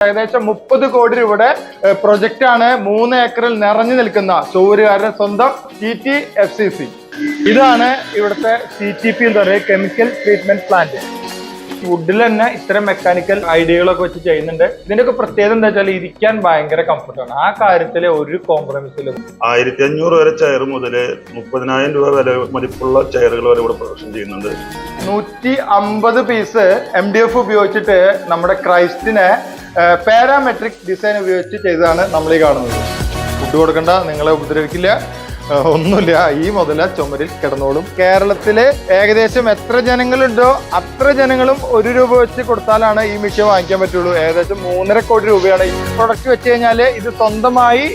ഏകദേശം 30 കോടി രൂപയുടെ പ്രൊജക്റ്റ് ആണ്. 3 ഏക്കറിൽ നിറഞ്ഞു നിൽക്കുന്ന ചൊവ്വൂരുകാരുടെ സ്വന്തം TTFCC. ഇതാണ് ഇവിടുത്തെ CTP എന്ന് പറയുന്നത്, കെമിക്കൽ ട്രീറ്റ്മെന്റ് പ്ലാന്റ്. വുഡിൽ തന്നെ ഇത്തരം മെക്കാനിക്കൽ ഐഡിയകളൊക്കെ വെച്ച് ചെയ്യുന്നുണ്ട്. ഇതിന്റെയൊക്കെ പ്രത്യേകത എന്താ വെച്ചാൽ ഇരിക്കാൻ ഭയങ്കര കംഫർട്ടാണ്. ആ കാര്യത്തിൽ ഒരു കോംപ്രമൈസിലും 1500 വരെ ചെയർ മുതൽ 30,000 രൂപ വരെ മതിപ്പുള്ള ചെയറുകൾ വരെ ഇവിടെ പ്രൊഡക്ഷൻ ചെയ്യുന്നുണ്ട്. 150 പീസ് MDF ഉപയോഗിച്ചിട്ട് നമ്മുടെ ക്രൈസ്റ്റിനെ പാരാമെട്രിക് ഡിസൈൻ ഉപയോഗിച്ച് ചെയ്തതാണ് നമ്മൾ ഈ കാണുന്നത്. ഫുഡ് കൊടുക്കണ്ട, നിങ്ങളെ ഉപദ്രവിക്കില്ല, ഒന്നുമില്ല. ഈ മുതല ചുമരിൽ കിടന്നോളും. കേരളത്തില് ഏകദേശം എത്ര ജനങ്ങളുണ്ടോ അത്ര ജനങ്ങളും 1 രൂപ വെച്ച് കൊടുത്താലാണ് ഈ മിഷൻ വാങ്ങിക്കാൻ പറ്റുള്ളൂ. ഏകദേശം 3.5 കോടി രൂപയാണ് ഈ പ്രൊഡക്റ്റ് വെച്ച് കഴിഞ്ഞാൽ. ഇത് സ്വന്തമായി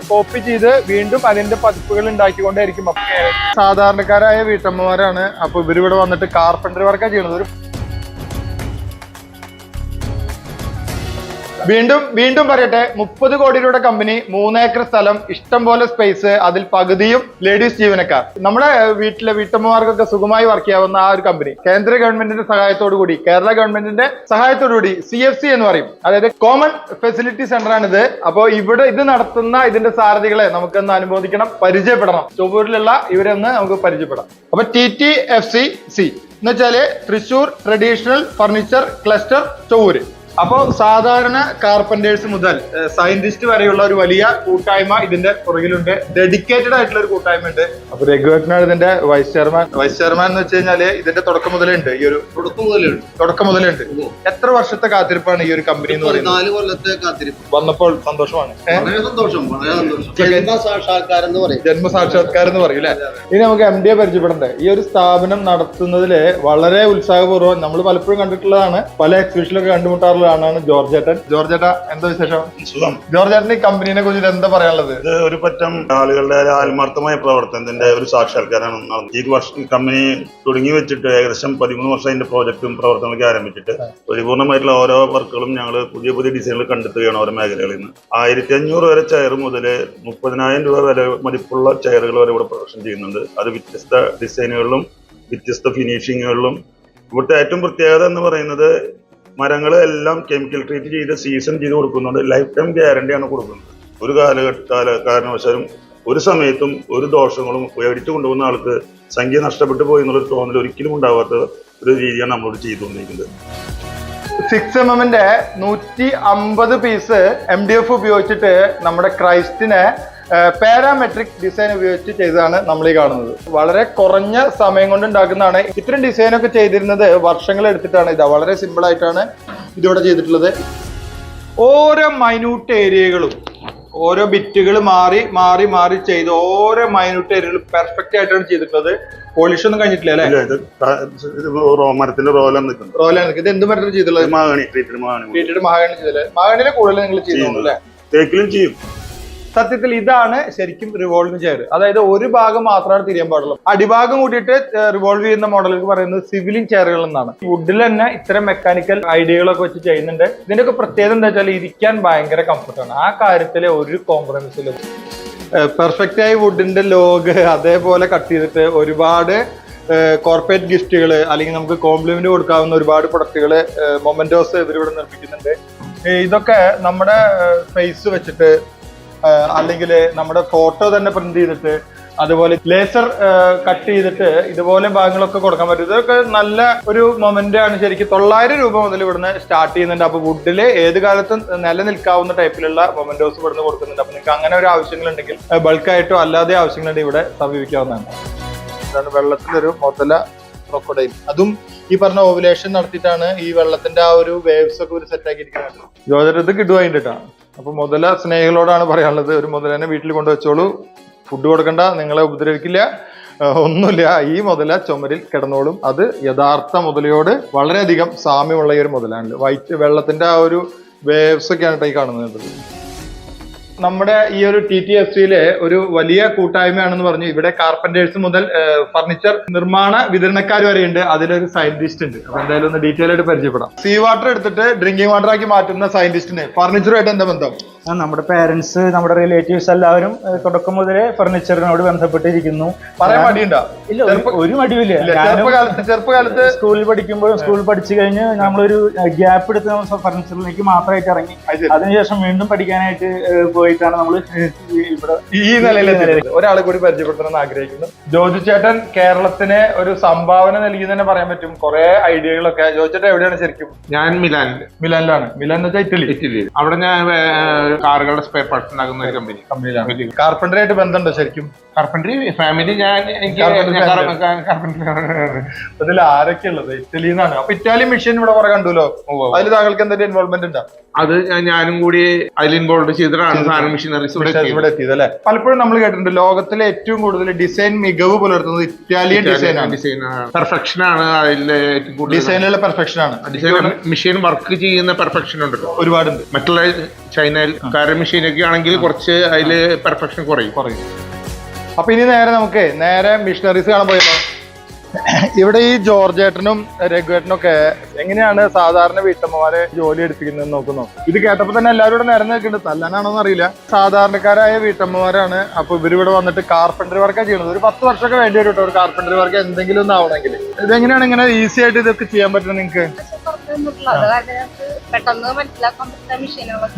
കോപ്പി ചെയ്ത് വീണ്ടും അതിന്റെ പതിപ്പുകൾ ഉണ്ടാക്കിക്കൊണ്ടേയിരിക്കും. സാധാരണക്കാരായ വീട്ടമ്മമാരാണ്. അപ്പൊ ഇവരിവിടെ വന്നിട്ട് കാർപ്പൻറ്ററി വർക്കാണ് ചെയ്യുന്നത്. വീണ്ടും പറയട്ടെ, 30 കോടി രൂപയുടെ കമ്പനി, 3 ഏക്കർ സ്ഥലം, ഇഷ്ടം പോലെ സ്പേസ്, അതിൽ പകുതിയും ലേഡീസ് ജീവനക്കാർ. നമ്മുടെ വീട്ടമ്മമാർക്കൊക്കെ സുഖമായി വർക്ക് ചെയ്യാവുന്ന ആ ഒരു കമ്പനി കേന്ദ്ര ഗവൺമെന്റിന്റെ സഹായത്തോടു കൂടി, കേരള ഗവൺമെന്റിന്റെ സഹായത്തോടു കൂടി CFC എന്ന് പറയും, അതായത് കോമൺ ഫെസിലിറ്റി സെന്റർ ആണിത്. അപ്പോൾ ഇവിടെ ഇത് നടത്തുന്ന ഇതിന്റെ സാരഥികളെ നമുക്കൊന്ന് അനുമോദിക്കണം, പരിചയപ്പെടണം. ചൊവ്വൂരിലുള്ള ഇവരൊന്ന് നമുക്ക് പരിചയപ്പെടാം. അപ്പൊ TTFCC എന്ന് വെച്ചാല് തൃശൂർ ട്രഡീഷണൽ ഫർണിച്ചർ ക്ലസ്റ്റർ ചൊവ്വൂര്. അപ്പോൾ സാധാരണ കാർപ്പന്റേഴ്സ് മുതൽ സയന്റിസ്റ്റ് വരെയുള്ള ഒരു വലിയ കൂട്ടായ്മ ഇതിന്റെ പുറകിലുണ്ട്. ഡെഡിക്കേറ്റഡ് ആയിട്ടുള്ള ഒരു കൂട്ടായ്മ ഉണ്ട്. അപ്പൊ രഘുവേട്ടനാണ് ഇതിന്റെ വൈസ് ചെയർമാൻ. എന്ന് വെച്ച് കഴിഞ്ഞാല് ഇതിന്റെ തുടക്കം മുതലുണ്ട്. ഈ ഒരു തുടക്കം മുതലുണ്ട്. എത്ര വർഷത്തെ കാത്തിരിപ്പാണ് ഈ ഒരു കമ്പനി എന്ന് പറയുന്നത്? 4 കൊല്ലത്തെ കാത്തിരിപ്പ്. വന്നപ്പോൾ സന്തോഷമാണ്. ജന്മസാക്ഷാത്കാരം എന്ന് പറയും അല്ലെ. ഇനി നമുക്ക് MD പരിചയപ്പെടണ്ടേ. ഈ ഒരു സ്ഥാപനം നടത്തുന്നതില് വളരെ ഉത്സാഹപൂർവ്വം നമ്മൾ പലപ്പോഴും കണ്ടിട്ടുള്ളതാണ്, പല എക്സിബിഷനിലൊക്കെ കണ്ടുമുട്ടാറുള്ള ആളാണ് ജോർജേട്ടാ. എന്താ വിശേഷം? ജോർജേട്ടൻ, ഈ കമ്പനിനെ കുറിച്ച് എന്താ പറയാനുള്ളത്? ഇത് ഒരു പറ്റം ആളുകളുടെ ആത്മാർത്ഥമായ പ്രവർത്തനത്തിന്റെ ഒരു സാക്ഷാത്കാരമാണ്. ഈ വർഷം കമ്പനി തുടങ്ങി വെച്ചിട്ട് ഏകദേശം 13 വർഷം അതിന്റെ പ്രോജക്റ്റും പ്രവർത്തനങ്ങളൊക്കെ ആരംഭിച്ചിട്ട് പരിപൂർണമായിട്ടുള്ള ഓരോ വർക്കുകളും ഞങ്ങൾ പുതിയ ഡിസൈനുകൾ കണ്ടെത്തുകയാണ് ഓരോ മേഖലകളിൽ നിന്ന്. 1500 വരെ ചെയർ മുതൽ 30,000 രൂപ വരെ മതിപ്പുള്ള ചെയറുകൾ വരെ ഇവിടെ പ്രൊഡക്ഷൻ ചെയ്യുന്നുണ്ട്. അത് വ്യത്യസ്ത ഡിസൈനുകളിലും വ്യത്യസ്ത ഫിനിഷിങ്ങുകളിലും. ഇവിടുത്തെ ഏറ്റവും പ്രത്യേകത എന്ന് പറയുന്നത് മരങ്ങൾ എല്ലാം കെമിക്കൽ ട്രീറ്റ് ചെയ്ത് സീസൺ ചെയ്ത് കൊടുക്കുന്നുണ്ട്. ലൈഫ് ടൈം ഗ്യാരണ്ടിയാണ് കൊടുക്കുന്നത്. ഒരു കാരണവശാലും ഒരു സമയത്തും ഒരു ദോഷങ്ങളും എടുത്തു കൊണ്ടുപോകുന്ന ആൾക്ക് സംഖ്യ നഷ്ടപ്പെട്ടു പോയി എന്നുള്ളൊരു തോന്നൽ ഒരിക്കലും ഉണ്ടാവാത്ത ഒരു രീതിയാണ് നമ്മളോട് ചെയ്തുകൊണ്ടിരിക്കുന്നത്. 6mm 150 പീസ് MDF ഉപയോഗിച്ചിട്ട് നമ്മുടെ ക്രൈസ്റ്റിനെ പാരാമെട്രിക് ഡിസൈൻ ഉപയോഗിച്ച് ചെയ്തതാണ് നമ്മൾ ഈ കാണുന്നത്. വളരെ കുറഞ്ഞ സമയം കൊണ്ട് ഉണ്ടാക്കുന്നതാണ്. ഇത്തരം ഡിസൈനൊക്കെ ചെയ്തിരുന്നത് വർഷങ്ങൾ എടുത്തിട്ടാണ്. ഇതാ വളരെ സിമ്പിൾ ആയിട്ടാണ് ഇതിവിടെ ചെയ്തിട്ടുള്ളത്. ഓരോ മൈന്യൂട്ട് ഏരിയകളും ഓരോ ബിറ്റുകൾ മാറി ചെയ്ത് ഓരോ മൈന്യൂട്ട് ഏരിയകളും പെർഫെക്റ്റ് ആയിട്ടാണ് ചെയ്തിട്ടുള്ളത്. പോളിഷ് ഒന്നും കഴിഞ്ഞിട്ടില്ല അല്ലെ? മരത്തിന്റെ റോലാണ്. ഇത് എന്ത് മരത്തിൽ ചെയ്തിട്ടുള്ളത്? മഹാഗണി ചെയ്തിട്ടുള്ളത്. മഹാഗണിയിലെ കൂടുതൽ നിങ്ങൾ ചെയ്യുന്നുള്ളൂ അല്ലെ? തേക്കിലും ചെയ്യും. സത്യത്തിൽ ഇതാണ് ശരിക്കും റിവോൾവിംഗ് ചെയർ. അതായത് ഒരു ഭാഗം മാത്രമാണ് തിരിയാൻ പാടുള്ളൂ. അടിഭാഗം കൂടിയിട്ട് റിവോൾവ് ചെയ്യുന്ന മോഡലുകൾക്ക് പറയുന്നത് സിവിലിംഗ് ചെയറുകൾ എന്നാണ്. വുഡിൽ തന്നെ ഇത്തരം മെക്കാനിക്കൽ ഐഡിയകളൊക്കെ വെച്ച് ചെയ്യുന്നുണ്ട്. ഇതിന്റെയൊക്കെ പ്രത്യേകത എന്താ വെച്ചാൽ ഇരിക്കാൻ ഭയങ്കര കംഫർട്ടാണ്. ആ കാര്യത്തിൽ ഒരു കോംപ്രമൈസിലും. പെർഫെക്റ്റ് ആയി വുഡിന്റെ ലോഗ് അതേപോലെ കട്ട് ചെയ്തിട്ട് ഒരുപാട് കോർപ്പറേറ്റ് ഗിഫ്റ്റുകൾ അല്ലെങ്കിൽ നമുക്ക് കോംപ്ലിമെന്റ് കൊടുക്കാവുന്ന ഒരുപാട് പ്രൊഡക്റ്റുകൾ മൊമെന്റോസ് ഇവരിവിടെ നിർമ്മിക്കുന്നുണ്ട്. ഇതൊക്കെ നമ്മുടെ ഫേസ് വെച്ചിട്ട് അല്ലെങ്കിൽ നമ്മുടെ ഫോട്ടോ തന്നെ പ്രിന്റ് ചെയ്തിട്ട് അതുപോലെ ലേസർ കട്ട് ചെയ്തിട്ട് ഇതുപോലെ ഭാഗങ്ങളൊക്കെ കൊടുക്കാൻ പറ്റും. ഇതൊക്കെ നല്ല ഒരു മൊമെന്റ് ആണ്. ശരിക്കും 900 രൂപ മുതൽ ഇവിടുന്ന് സ്റ്റാർട്ട് ചെയ്യുന്നുണ്ട്. അപ്പൊ വുഡില് ഏത് കാലത്തും നിലനിൽക്കാവുന്ന ടൈപ്പിലുള്ള മൊമെന്റോസ് ഇവിടുന്ന് കൊടുക്കുന്നുണ്ട്. അപ്പൊ നിങ്ങൾക്ക് അങ്ങനെ ഒരു ആവശ്യങ്ങളുണ്ടെങ്കിൽ ബൾക്കായിട്ടോ അല്ലാതെ ആവശ്യങ്ങളുണ്ടെങ്കിൽ ഇവിടെ സമീപിക്കാവുന്നതാണ്. ഇതാണ് വെള്ളത്തിലൊരു മുതല ക്രൊക്കഡൈൽ. അതും ഈ പറഞ്ഞ ഓവുലേഷൻ നടത്തിയിട്ടാണ് ഈ വെള്ളത്തിന്റെ ആ ഒരു വേവ്സ് ഒക്കെ ഒരു സെറ്റ് ആക്കിയിരിക്കുന്നത്. ജോജത് കിടുവായിട്ടാണ്. അപ്പൊ മുതല സ്നേഹികളോടാണ് പറയാനുള്ളത്, ഒരു മുതലനെ വീട്ടിൽ കൊണ്ടുവച്ചോളൂ, ഫുഡ് കൊടുക്കണ്ട, നിങ്ങളെ ഉപദ്രവിക്കില്ല, ഒന്നുമില്ല. ഈ മുതല ചുമരിൽ കിടന്നോളും. അത് യഥാർത്ഥ മുതലയോട് വളരെയധികം സാമ്യമുള്ള ഈ ഒരു മുതലാണ്. വൈറ്റ് വെള്ളത്തിന്റെ ആ ഒരു വേവ്സ് ഒക്കെയാണ് ഈ കാണുന്നത്. നമ്മുടെ ഈ ഒരു TTFCയിലെ ഒരു വലിയ കൂട്ടായ്മയാണെന്ന് പറഞ്ഞു. ഇവിടെ കാർപ്പന്റേഴ്സ് മുതൽ ഫർണിച്ചർ നിർമ്മാണ വിതരണക്കാർ വരെ ഉണ്ട്. അതിലൊരു സയന്റിസ്റ്റ് ഉണ്ട്. അപ്പൊ എന്തായാലും ഒന്ന് ഡീറ്റെയിൽ ആയിട്ട് പരിചയപ്പെടാം. സീ വാട്ടർ എടുത്തിട്ട് ഡ്രിങ്കിങ് വാട്ടർ ആക്കി മാറ്റുന്ന സയന്റിസ്റ്റിന് ഫർണിച്ചറുമായിട്ട് എന്താ ബന്ധം? നമ്മുടെ പേരൻസ്, നമ്മുടെ റിലേറ്റീവ്സ് എല്ലാവരും തുടക്കം മുതലേ ഫർണിച്ചറിനോട് ബന്ധപ്പെട്ടിരിക്കുന്നു. പറയാൻ മടിയുണ്ടോ? ഇല്ല, ഒരു മടിയുമില്ല. ചെറുപ്പകാലത്ത് സ്കൂളിൽ പഠിക്കുമ്പോഴും സ്കൂളിൽ പഠിച്ചു കഴിഞ്ഞ് നമ്മളൊരു ഗ്യാപ്പ് എടുത്ത് നമ്മൾ ഫർണിച്ചറിലേക്ക് മാത്രമായിട്ട് ഇറങ്ങി. അതിനുശേഷം വീണ്ടും പഠിക്കാനായിട്ട് പോയിട്ടാണ് നമ്മൾ ഇവിടെ ഈ നിലയിൽ ഒരാളെ കൂടി പരിചയപ്പെടുത്തണമെന്ന് ആഗ്രഹിക്കുന്നു. ജോജു ചേട്ടൻ കേരളത്തിന് ഒരു സംഭാവന നൽകി തന്നെ പറയാൻ പറ്റും. കുറെ ഐഡിയകളൊക്കെ. ജോജു ചേട്ടൻ എവിടെയാണ് ശരിക്കും? ഞാൻ മിലാനിലാണ്. മിലാൻ എന്ന് വെച്ചാൽ ഇറ്റലി. അവിടെ ഞാൻ കാറുകളുടെ സ്പെയർ പാർട്സ് ഉണ്ടാക്കുന്ന ഒരു കമ്പനിയിലാണ്. കാർപ്പൻറ്ററായിട്ട് ബന്ധമുണ്ടോ ശരിക്കും? കാർപ്പൻട്രി ഫാമിലി അതിൽ ആരൊക്കെ ഉള്ളത്? ഇറ്റലിയിൽ നിന്നാണ്. അപ്പൊ ഇറ്റാലിയൻ മെഷീൻ ഇവിടെ കുറെ കണ്ടുല്ലോ. അതിൽ താങ്കൾക്ക് എന്തെങ്കിലും ഇൻവോൾവ്മെന്റ് ഉണ്ടോ? അത് ഞാനും കൂടി അതിൽ ഇൻവോൾവ് ചെയ്തിട്ടാണ് സാധനം മെഷീനറീസ് ഇവിടെ എത്തിയത് അല്ലെ. പലപ്പോഴും നമ്മൾ കേട്ടിട്ടുണ്ട് ലോകത്തിലെ ഏറ്റവും കൂടുതൽ ഡിസൈൻ മികവ് പുലർത്തുന്നത് ഇറ്റാലിയൻ ഡിസൈനാണ്. പെർഫെക്ഷൻ ആണ് അതിലെ ഡിസൈനിലുള്ള പെർഫെക്ഷൻ ആണ്. മെഷീൻ വർക്ക് ചെയ്യുന്ന പെർഫെക്ഷൻ ഉണ്ടല്ലോ ഒരുപാടുണ്ട്. മറ്റുള്ള ചൈനക്കാരുടെ മെഷീനൊക്കെ ആണെങ്കിൽ കുറച്ച് അതില് പെർഫെക്ഷൻ കുറയും. അപ്പൊ ഇനി നേരെ മിഷനറീസ് കാണാൻ പോയല്ലോ. ഇവിടെ ഈ ജോർജേട്ടനും രഘുവേട്ടനും ഒക്കെ എങ്ങനെയാണ് സാധാരണ വീട്ടമ്മമാരെ ജോലി എടുപ്പിക്കുന്നത് നോക്കുന്നു. ഇത് കേട്ടപ്പോ തന്നെ എല്ലാവരും ഇവിടെ നിരന്ന് നിൽക്കുന്നുണ്ട്. തല്ലാനാണോന്ന് അറിയില്ല. സാധാരണക്കാരായ വീട്ടമ്മമാരാണ്. അപ്പൊ ഇവരിവിടെ വന്നിട്ട് കാർപ്പൻട്രി വർക്കാണ് ചെയ്യുന്നത്. ഒരു 10 വർഷമൊക്കെ വേണ്ടി വരും കേട്ടോ ഒരു കാർപ്പൻട്രി വർക്ക് എന്തെങ്കിലും ഒന്നും ആവണമെങ്കിൽ. ഇതെങ്ങനെയാണ് ഇങ്ങനെ ഈസി ആയിട്ട് ഇതൊക്കെ ചെയ്യാൻ പറ്റുന്നത് നിങ്ങൾക്ക്?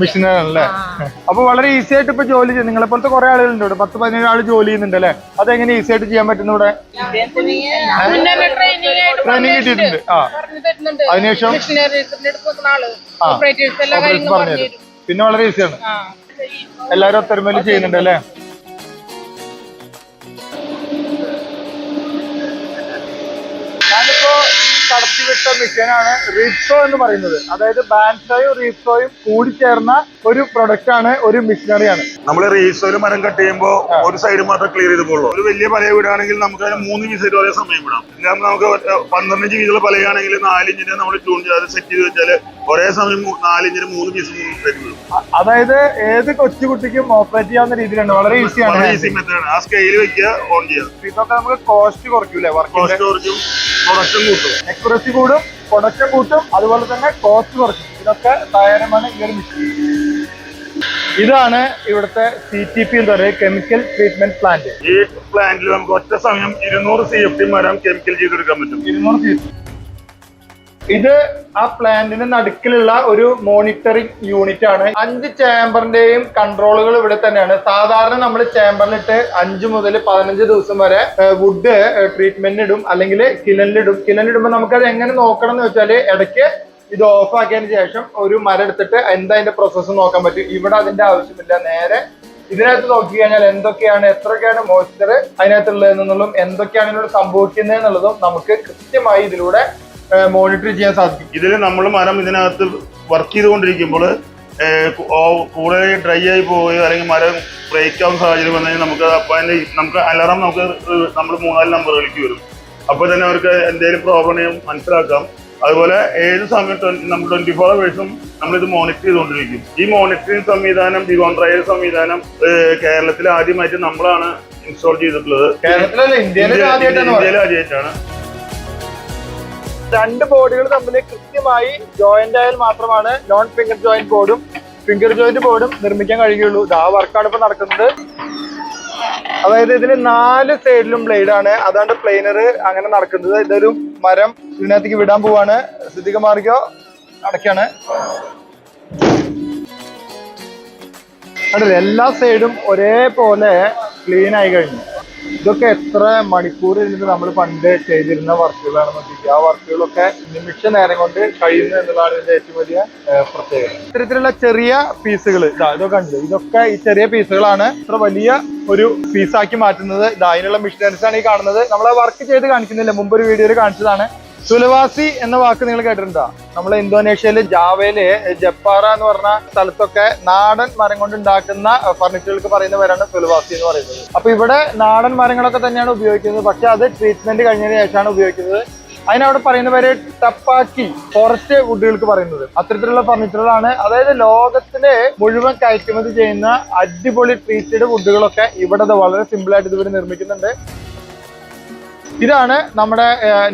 മെഷീനാണല്ലേ. അപ്പൊ വളരെ ഈസി ആയിട്ട് ഇപ്പൊ ജോലി ചെയ്യും. നിങ്ങളെ പോലത്തെ കുറെ ആളുകളുണ്ട് ഇവിടെ. 10-15 ആൾ ജോലി ചെയ്യുന്നുണ്ട് അല്ലെ. അതെങ്ങനെ ഈസി ആയിട്ട് ചെയ്യാൻ പറ്റുന്നു ഇവിടെ? ട്രെയിനിങ് കിട്ടിയിട്ടുണ്ട്. അതിനുശേഷം പിന്നെ വളരെ ഈസിയാണ്. എല്ലാവരും ഒത്തൊരുമയിൽ ചെയ്യുന്നുണ്ട് അല്ലെ. ഞാനിപ്പോ കടത്തിവിട്ട മെഷീനാണ് റീപ്സോ എന്ന് പറയുന്നത്. അതായത് ബാൻസോയും റീപ്സോയും കൂടി ചേർന്ന ഒരു പ്രൊഡക്റ്റ് ആണ്, ഒരു മെഷീനറിയാണ്. നമ്മൾ റീസോയിൽ മരം കട്ട് ചെയ്യുമ്പോൾ ഒരു സൈഡ് മാത്രം ക്ലിയർ ചെയ്ത് പോകുള്ളൂ. ഒരു വലിയ പലയ വീടാണെങ്കിൽ നമുക്ക് 3 പീസായിട്ട് ഒരേ സമയം വിടാം. ഇല്ലാതെ നമുക്ക് 12 ഇഞ്ച് വീതിയുള്ള പലയാണെങ്കിൽ 4 ഇഞ്ചിന് നമ്മൾ ട്യൂൺ ചെയ്ത് സെറ്റ് ചെയ്ത് വെച്ചാൽ ഒരേ സമയം 4 ഇഞ്ചിന് 3 പീസ് വിടും. അതായത് ഏത് കൊച്ചുകുട്ടിക്കും ഓപ്പറേറ്റ് ചെയ്യാവുന്ന രീതിയിലാണ്. വളരെ ഈസിയാണ്. Easy method. ആ സ്കെയിൽ വെക്കുക, ഓൺ ചെയ്യുക. ഇതൊക്കെ നമുക്ക് കോസ്റ്റ് കുറയ്ക്കൂലേ? കോസ്റ്റ് കുറയ്ക്കും, പ്രൊഡക്ഷൻ കൂട്ടും. അക്യുറസി കൂടും, പ്രൊഡക്ഷൻ കൂട്ടും, അതുപോലെ തന്നെ കോസ്റ്റ് കുറയ്ക്കും. ഇതൊക്കെ സഹായകരമാണ് ഈ ഒരു മെഷീൻ. ഇതാണ് ഇവിടുത്തെ CTP എന്ന് പറയുന്നത്, കെമിക്കൽ ട്രീറ്റ്മെന്റ് പ്ലാന്റ്. ഈ പ്ലാന്റിൽ നമുക്ക് ഒറ്റ സമയം 200 CFT മരം കെമിക്കൽ ചെയ്തെടുക്കാൻ പറ്റും. 200 CFT. ഇത് ആ പ്ലാന്റിന്റെ നടുക്കിലുള്ള ഒരു മോണിറ്ററിംഗ് യൂണിറ്റ് ആണ്. 5 ചേംബറിന്റെയും കൺട്രോളുകൾ ഇവിടെ തന്നെയാണ്. സാധാരണ നമ്മൾ ചേംബറിലിട്ട് 5 മുതൽ 15 ദിവസം വരെ വുഡ് ട്രീറ്റ്മെന്റ് ഇടും, അല്ലെങ്കിൽ കിലനിലിടും. കിലനിലിടുമ്പോൾ നമുക്കത് എങ്ങനെ നോക്കണം എന്ന് വെച്ചാൽ ഇടയ്ക്ക് ഇത് ഓഫ് ആക്കിയതിന് ശേഷം ഒരു മരം എടുത്തിട്ട് എന്താ അതിന്റെ പ്രോസസ്സ് നോക്കാൻ പറ്റും. ഇവിടെ അതിന്റെ ആവശ്യമില്ല. നേരെ ഇതിനകത്ത് നോക്കി കഴിഞ്ഞാൽ എന്തൊക്കെയാണ്, എത്രയൊക്കെയാണ് മോയ്സ്ചർ അതിനകത്തുള്ളതെന്നുള്ളതും എന്തൊക്കെയാണ് ഇതിലൂടെ സംഭവിക്കുന്നത് എന്നുള്ളതും നമുക്ക് കൃത്യമായി ഇതിലൂടെ മോണിറ്റർ ചെയ്യാൻ സാധിക്കും. ഇതിൽ നമ്മൾ മരം ഇതിനകത്ത് വർക്ക് ചെയ്തുകൊണ്ടിരിക്കുമ്പോൾ കൂടുതൽ ഡ്രൈ ആയി പോവുകയോ അല്ലെങ്കിൽ മരം ബ്രേക്ക് ആവുന്ന സാഹചര്യം വന്നു കഴിഞ്ഞാൽ നമുക്ക് അലാറം നമ്മൾ 3-4 നമ്പറുകളിലേക്ക് വരും. അപ്പോൾ തന്നെ അവർക്ക് എന്തെങ്കിലും പ്രോബ്ലം മനസ്സിലാക്കാം. അതുപോലെ ഏത് സമയം നമ്മൾ 24 hours നമ്മളിത് മോണിറ്റർ ചെയ്തുകൊണ്ടിരിക്കും. ഈ മോണിറ്ററിംഗ് സംവിധാനം, ബിഗോൺ ഡ്രൈവർ സംവിധാനം കേരളത്തിൽ ആദ്യമായിട്ട് നമ്മളാണ് ഇൻസ്റ്റാൾ ചെയ്തിട്ടുള്ളത്. ഇന്ത്യയിൽ ആദ്യമായിട്ടാണ്. 2 ബോർഡുകൾ തമ്മിൽ കൃത്യമായി ജോയിന്റ് ആയാൽ മാത്രമാണ് നോൺ ഫിംഗർ ജോയിന്റ് ബോർഡും ഫിംഗർ ജോയിന്റ് ബോർഡും നിർമ്മിക്കാൻ കഴിയുള്ളൂ. ആ വർക്കാണ് ഇപ്പൊ നടക്കുന്നത്. അതായത് ഇതിന് 4 സൈഡിലും ബ്ലേഡ് ആണ്. അതാണ് പ്ലെയിനർ അങ്ങനെ നടക്കുന്നത്. ഇതൊരു മരം ഇതിനകത്തേക്ക് വിടാൻ പോവാണ്. സ്ഥിതിക മാർഗോ അടയ്ക്കാണ്. കണ്ടില്ലേ, എല്ലാ സൈഡും ഒരേപോലെ ക്ലീൻ ആയി കഴിഞ്ഞു. ഇതൊക്കെ എത്ര മണിക്കൂർ ഇരുന്ന് നമ്മൾ പണ്ട് ചെയ്തിരുന്ന വർക്കുകളാണ് നോക്കി. ആ വർക്കുകളൊക്കെ നിമിഷ നേരം കൊണ്ട് കഴിയുന്നു എന്നുള്ളതാണ് ഇതിന്റെ ഏറ്റവും വലിയ പ്രത്യേകത. ഇത്തരത്തിലുള്ള ചെറിയ പീസുകൾ ഇതൊക്കെ കണ്ടു. ഇതൊക്കെ ഈ ചെറിയ പീസുകളാണ് ഇത്ര വലിയ ഒരു പീസാക്കി മാറ്റുന്നത്. അതിനുള്ള മെഷീനറീസ് ആണ് ഈ കാണുന്നത്. നമ്മളെ വർക്ക് ചെയ്ത് കാണിക്കുന്നില്ല, മുമ്പ് ഒരു വീഡിയോയിൽ കാണിച്ചതാണ്. സുലവാസി എന്ന വാക്ക് നിങ്ങൾ കേട്ടിട്ടുണ്ടോ? നമ്മളെ ഇന്തോനേഷ്യയില് ജാവയില് ജപ്പാറ എന്ന് പറഞ്ഞ സ്ഥലത്തൊക്കെ നാടൻ മരം കൊണ്ട് ഉണ്ടാക്കുന്ന ഫർണിച്ചറുകൾക്ക് പറയുന്ന പേരാണ് സുലവാസി എന്ന് പറയുന്നത്. അപ്പൊ ഇവിടെ നാടൻ മരങ്ങളൊക്കെ തന്നെയാണ് ഉപയോഗിക്കുന്നത്. പക്ഷെ അത് ട്രീറ്റ്മെന്റ് കഴിഞ്ഞതിന് ശേഷമാണ് ഉപയോഗിക്കുന്നത്. അതിനവിടെ പറയുന്ന പേര് ടപ്പാക്കി, ഫോറസ്റ്റ് വുഡുകൾക്ക് പറയുന്നത്. അത്തരത്തിലുള്ള ഫർണിച്ചറുകളാണ്. അതായത് ലോകത്തിലെ മുഴുവൻ കയറ്റുമതി ചെയ്യുന്ന അടിപൊളി ട്രീറ്റഡ് വുഡുകളൊക്കെ ഇവിടെ വളരെ സിമ്പിൾ ആയിട്ട് ഇതുവരെ നിർമ്മിക്കുന്നുണ്ട്. ഇതാണ് നമ്മുടെ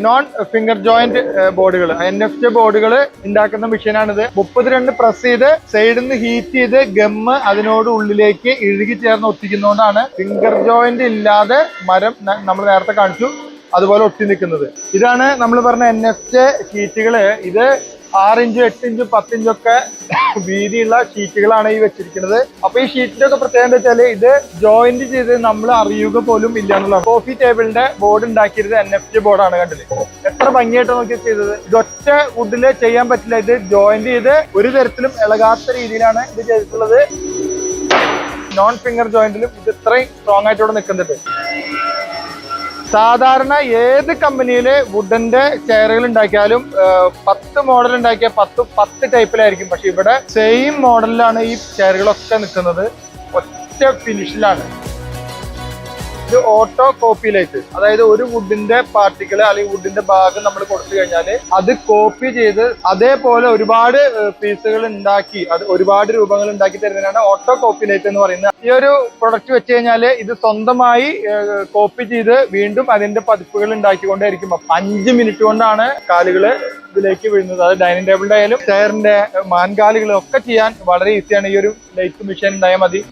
നോൺ ഫിംഗർ ജോയിന്റ് ബോർഡുകൾ, NFC ബോർഡുകൾ ഉണ്ടാക്കുന്ന മെഷീനാണിത്. 32 പ്രസ് ചെയ്ത് സൈഡിൽ നിന്ന് ഹീറ്റ് ചെയ്ത് ഗമ്മ് അതിനോട് ഉള്ളിലേക്ക് ഇഴുകി ചേർന്ന് ഒട്ടിക്കുന്നതുകൊണ്ടാണ് ഫിംഗർ ജോയിന്റ് ഇല്ലാതെ മരം നമ്മൾ നേരത്തെ കാണിച്ചു അതുപോലെ ഒട്ടി നിൽക്കുന്നത്. ഇതാണ് നമ്മൾ പറഞ്ഞ NFC ഷീറ്റുകള്. ഇത് 6 ഇഞ്ച് 8 ഇഞ്ച് 10 ഇഞ്ചൊക്കെ വീതിയുള്ള ഷീറ്റുകളാണ് ഈ വെച്ചിരിക്കുന്നത്. അപ്പൊ ഈ ഷീറ്റിന്റെ ഒക്കെ പ്രത്യേകത എന്താ വെച്ചാല് ഇത് ജോയിന്റ് ചെയ്ത് നമ്മൾ അറിയുക പോലും ഇല്ല എന്നുള്ളതാണ്. കോഫി ടേബിളിന്റെ ബോർഡ് ഉണ്ടാക്കിയത് NFC ബോർഡാണ്. കണ്ടില്ലേ എത്ര ഭംഗിയായിട്ട് നോക്കി ചെയ്തത്. ഇതൊറ്റ വുഡില് ചെയ്യാൻ പറ്റില്ല, ഇത് ജോയിന്റ് ചെയ്ത് ഒരു തരത്തിലും ഇളകാത്ത രീതിയിലാണ് ഇത് ചെയ്തിട്ടുള്ളത്. നോൺ ഫിംഗർ ജോയിന്റിലും ഇത് ഇത്രയും സ്ട്രോങ് ആയിട്ട് ഇവിടെ നിൽക്കുന്നുണ്ട്. സാധാരണ ഏത് കമ്പനിയില് വുഡന്റെ ചെയറുകൾ ഉണ്ടാക്കിയാലും 10 മോഡൽ ഉണ്ടാക്കിയ 10 ടൈപ്പിലായിരിക്കും. പക്ഷെ ഇവിടെ സെയിം മോഡലിലാണ് ഈ ചെയറുകളൊക്കെ നിൽക്കുന്നത്, ഒറ്റ ഫിനിഷിലാണ്. ഇത് ഓട്ടോ കോപ്പി ലൈറ്റ്, അതായത് ഒരു വുഡിന്റെ പാർട്ടിക്കിൾ അല്ലെങ്കിൽ വുഡിന്റെ ഭാഗം നമ്മൾ കൊടുത്തു കഴിഞ്ഞാൽ അത് കോപ്പി ചെയ്ത് അതേപോലെ ഒരുപാട് പീസുകൾ ഉണ്ടാക്കി അത് ഒരുപാട് രൂപങ്ങൾ ഉണ്ടാക്കി തരുന്നതിനാണ് ഓട്ടോ കോപ്പി ലൈറ്റ് എന്ന് പറയുന്നത്. ഈ ഒരു പ്രൊഡക്റ്റ് വെച്ച് കഴിഞ്ഞാൽ ഇത് സ്വന്തമായി കോപ്പി ചെയ്ത് വീണ്ടും അതിന്റെ പതിപ്പുകൾ ഉണ്ടാക്കിക്കൊണ്ടേയിരിക്കും. 5 മിനിറ്റ് കൊണ്ടാണ് കാലുകള് ഇതിലേക്ക് വീഴുന്നത്. അത് ഡൈനിങ് ടേബിളിന്റെ ആയാലും ചെയറിന്റെ മാൻകാലുകളും ഒക്കെ ചെയ്യാൻ വളരെ ഈസിയാണ്. ഈ ഒരു ലൈറ്റ് മെഷീൻ ഉണ്ടായാൽ മതി.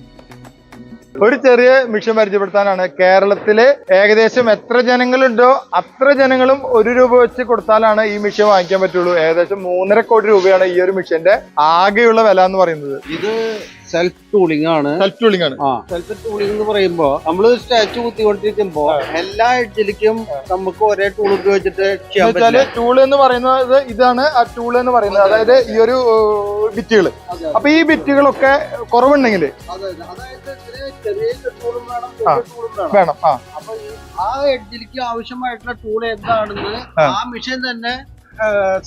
ഒരു ചെറിയ മിഷൻ പരിചയപ്പെടുത്താനാണ്. കേരളത്തില് ഏകദേശം എത്ര ജനങ്ങളുണ്ടോ അത്ര ജനങ്ങളും 1 രൂപ വെച്ച് കൊടുത്താലാണ് ഈ മിഷൻ വാങ്ങിക്കാൻ പറ്റുള്ളൂ. ഏകദേശം 3.5 കോടി രൂപയാണ് ഈ ഒരു മിഷന്റെ ആകെയുള്ള വില എന്ന് പറയുന്നത്. ഇത് സെൽഫ് ടൂളിംഗ് ആണ്. സെൽഫ് ടൂളിംഗ് ആണ്. സെൽഫ് ടൂളിംഗ് എന്ന് പറയുമ്പോ നമ്മള് സ്റ്റാച്ചു കുത്തിക്കൊണ്ടിരിക്കുമ്പോ എല്ലാ എഡ്ജിലേക്കും നമുക്ക് ഒരേ ടൂൾ ഉപയോഗിച്ചിട്ട് ചെയ്യാൻ പറ്റില്ല. ടൂൾ എന്ന് പറയുന്നത് ഇതാണ് ആ ടൂൾ എന്ന് പറയുന്നത്, അതായത് ഈ ഒരു ബിറ്റുകൾ. അപ്പൊ ഈ ബിറ്റുകളൊക്കെ കുറവുണ്ടെങ്കിൽ ചെറിയ ടൂളും വേണം, വലിയ ടൂളും വേണം. വേണം. അപ്പൊ ആ എഡ്ജിലേക്ക് ആവശ്യമായിട്ടുള്ള ടൂൾ എന്താണെന്ന് ആ മെഷീൻ തന്നെ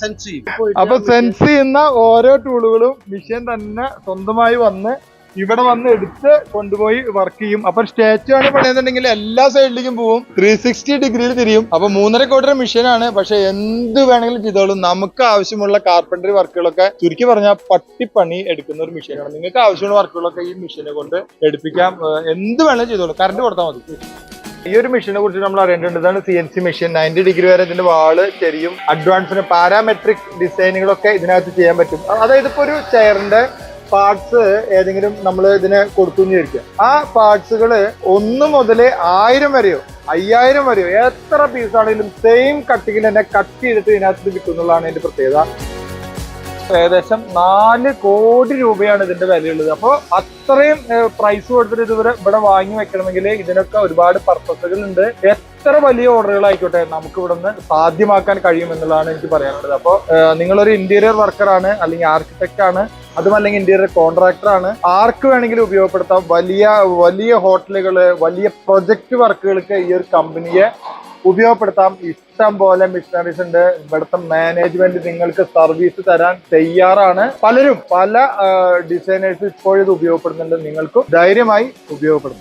സെൻസ് ചെയ്യും. അപ്പൊ സെൻസ് ചെയ്യുന്ന ഓരോ ടൂളുകളും മെഷീൻ തന്നെ സ്വന്തമായി വന്ന് ഇവിടെ വന്ന് എടുത്ത് കൊണ്ടുപോയി വർക്ക് ചെയ്യും. അപ്പൊ സ്റ്റാച്ചു ആണ് പണിയുന്നുണ്ടെങ്കിൽ എല്ലാ സൈഡിലേക്കും പോവും, 360 ഡിഗ്രിയിൽ തിരിയും. അപ്പൊ 3.5 കോടി മെഷീനാണ്. പക്ഷെ എന്ത് വേണമെങ്കിലും ചെയ്തോളും. നമുക്ക് ആവശ്യമുള്ള കാർപ്പൻട്രി വർക്കുകളൊക്കെ ചുരുക്കി പറഞ്ഞാൽ പട്ടിപ്പണി എടുക്കുന്ന ഒരു മെഷീനാണ്. നിങ്ങൾക്ക് ആവശ്യമുള്ള വർക്കുകളൊക്കെ ഈ മെഷീനെ കൊണ്ട് എടുപ്പിക്കാം. എന്ത് വേണമെങ്കിലും ചെയ്തോളും, കറണ്ട് കൊടുത്താൽ മതി. ഈ ഒരു മെഷീനെ കുറിച്ച് നമ്മൾ അറിയേണ്ടത് ഇതാണ് CNC മെഷീൻ. 90 ഡിഗ്രി വരെ ഇതിന്റെ വാള് ചെരിയും. അഡ്വാൻസിന് പാരാമെട്രിക് ഡിസൈനുകളൊക്കെ ഇതിനകത്ത് ചെയ്യാൻ പറ്റും. അതായത് ഇപ്പൊ ഒരു ചെയറിന്റെ പാർട്സ് ഏതെങ്കിലും നമ്മൾ ഇതിനെ കൊടുത്തു എന്ന് വിചാരിക്കുക. ആ പാർട്സുകൾ 1 മുതൽ 1000 വരെയോ 5000 വരെയോ എത്ര പീസാണെങ്കിലും സെയിം കട്ടിങ്ങിൽ തന്നെ കട്ട് ചെയ്തിട്ട് ഇതിനകത്ത് കിട്ടുന്നതാണ് ഇതിന്റെ പ്രത്യേകത. ഏകദേശം 4 കോടി രൂപയാണ് ഇതിന്റെ വിലയുള്ളത്. അപ്പോൾ അത്രയും പ്രൈസ് കൊടുത്തിട്ട് ഇതുവരെ ഇവിടെ വാങ്ങി വെക്കണമെങ്കിൽ ഇതിനൊക്കെ ഒരുപാട് പർപ്പസുകൾ ഉണ്ട്. എത്ര വലിയ ഓർഡറുകൾ ആയിക്കോട്ടെ നമുക്ക് ഇവിടെ നിന്ന് സാധ്യമാക്കാൻ കഴിയും എന്നുള്ളതാണ് എനിക്ക് പറയാനുള്ളത്. അപ്പോൾ നിങ്ങളൊരു ഇന്റീരിയർ വർക്കറാണ്, അല്ലെങ്കിൽ ആർക്കിടെക്ട് ആണ്, അതുമല്ലെങ്കിൽ ഇന്റീരിയർ കോൺട്രാക്ടർ ആണ്, ആർക്ക് വേണമെങ്കിലും ഉപയോഗപ്പെടുത്താം. വലിയ വലിയ ഹോട്ടലുകള്, വലിയ പ്രൊജക്ട് വർക്കുകൾക്ക് ഈ ഒരു കമ്പനിയെ ഉപയോഗപ്പെടുത്താം. ഇഷ്ടം പോലെ മിഷനറീസ് ഉണ്ട്. ഇവിടുത്തെ മാനേജ്മെന്റ് നിങ്ങൾക്ക് സർവീസ് തരാൻ തയ്യാറാണ്. പലരും പല ഡിസൈനേഴ്സ് ഇപ്പോഴും ഇത് ഉപയോഗപ്പെടുന്നുണ്ട്. നിങ്ങൾക്കും ധൈര്യമായി ഉപയോഗപ്പെടുത്തും.